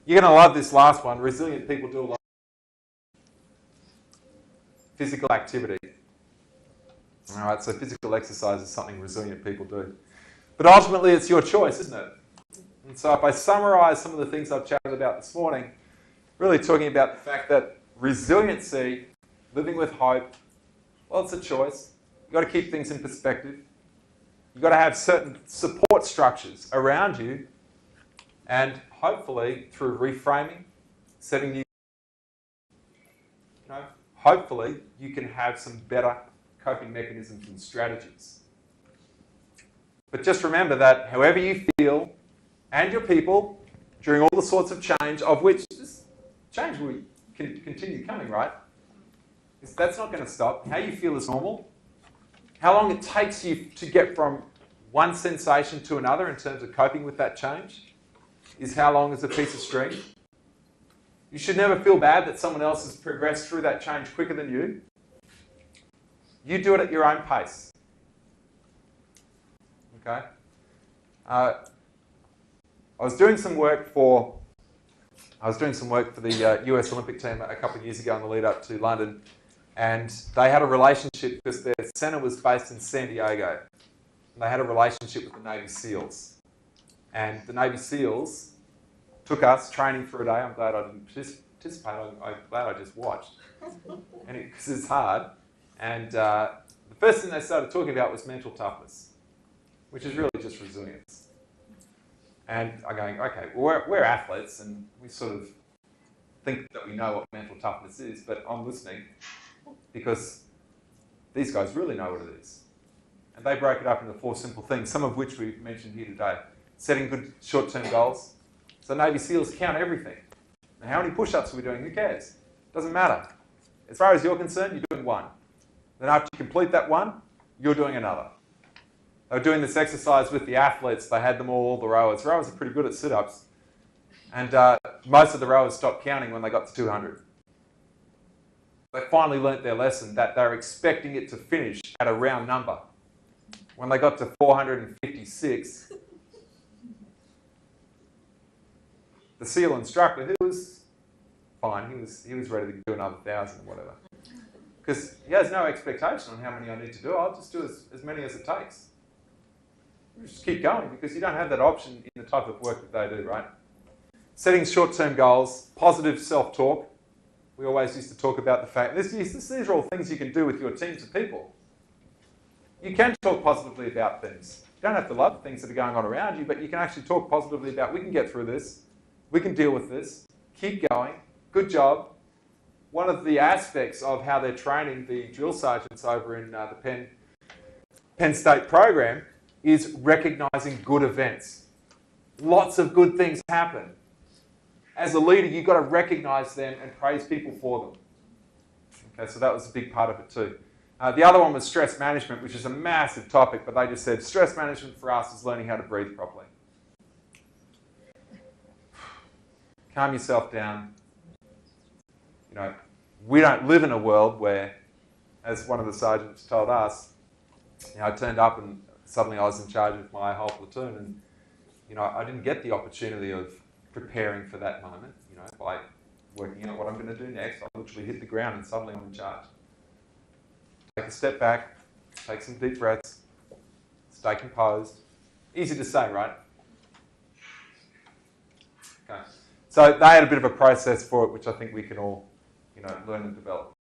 You're going to love this last one. Resilient people do a lot of physical activity. All right, so physical exercise is something resilient people do. But ultimately, it's your choice, isn't it? And so if I summarize some of the things I've chatted about this morning, really talking about the fact that resiliency, living with hope, well, it's a choice. You've got to keep things in perspective. You've got to have certain support structures around you, and hopefully through reframing, setting new, hopefully you can have some better coping mechanisms and strategies. But just remember that however you feel and your people during all the sorts of change, of which this change will continue coming, right? That's not going to stop. How you feel is normal. How long it takes you to get from one sensation to another in terms of coping with that change is how long is a piece of string. You should never feel bad that someone else has progressed through that change quicker than you. You do it at your own pace. Okay? I was doing some work for the US Olympic team a couple of years ago in the lead up to London, and they had a relationship because their centre was based in San Diego. And they had a relationship with the Navy SEALs. And the Navy SEALs took us training for a day. I'm glad I didn't participate. I'm glad I just watched. Because it's hard. And the first thing they started talking about was mental toughness, which is really just resilience. And I'm going, okay, well, we're athletes and we sort of think that we know what mental toughness is, but I'm listening because these guys really know what it is. And they broke it up into 4 simple things, some of which we've mentioned here today. Setting good short-term goals. So Navy SEALs count everything. Now, how many push-ups are we doing? Who cares? Doesn't matter. As far as you're concerned, you're doing one. Then after you complete that one, you're doing another. They were doing this exercise with the athletes. They had them all, the rowers. Rowers are pretty good at sit-ups. And most of the rowers stopped counting when they got to 200. They finally learnt their lesson that they're expecting it to finish at a round number. When they got to 456, the SEAL instructor, who was fine, he was ready to do another 1,000 or whatever. Because he has no expectation on how many I need to do. I'll just do as many as it takes. Just keep going because you don't have that option in the type of work that they do, right? Setting short-term goals, positive self-talk. We always used to talk about the fact, these are all things you can do with your teams of people. You can talk positively about things. You don't have to love things that are going on around you, but you can actually talk positively about, we can get through this, we can deal with this, keep going, good job. One of the aspects of how they're training the drill sergeants over in the Penn State program is recognising good events. Lots of good things happen. As a leader, you've got to recognise them and praise people for them. Okay, so that was a big part of it too. The other one was stress management, which is a massive topic, but they just said stress management for us is learning how to breathe properly. Calm yourself down. You know, we don't live in a world where, as one of the sergeants told us, you know, I turned up and suddenly I was in charge of my whole platoon, and you know, I didn't get the opportunity of preparing for that moment, you know, by working out what I'm going to do next. I literally hit the ground and suddenly I'm in charge. Take a step back, take some deep breaths, stay composed. Easy to say, right? Okay. So they had a bit of a process for it, which I think we can all, you know, learn and develop.